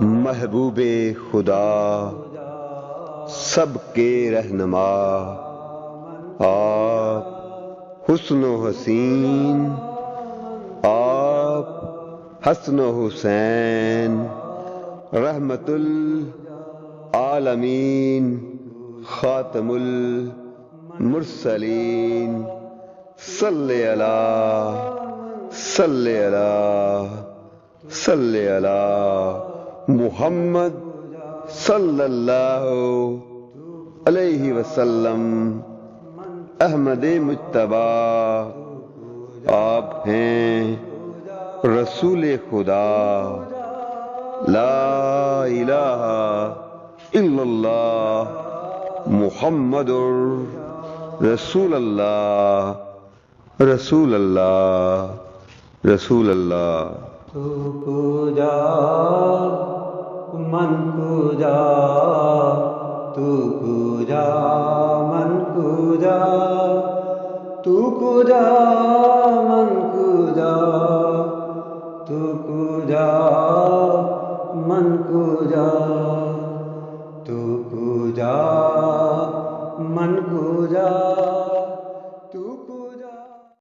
محبوب خدا سب کے رہنما، آپ حسن و حسین، آپ حسن و حسین، رحمت العالمین، خاتم المرسلین، صلی اللہ صلی اللہ صلی اللہ محمد صلی اللہ علیہ وسلم۔ احمد مجتبی آپ ہیں رسول خدا، لا الہ الا اللہ محمد رسول اللہ، رسول اللہ، رسول اللہ۔ تو کجا من کجا، تو کجا من کجا، تو کجا من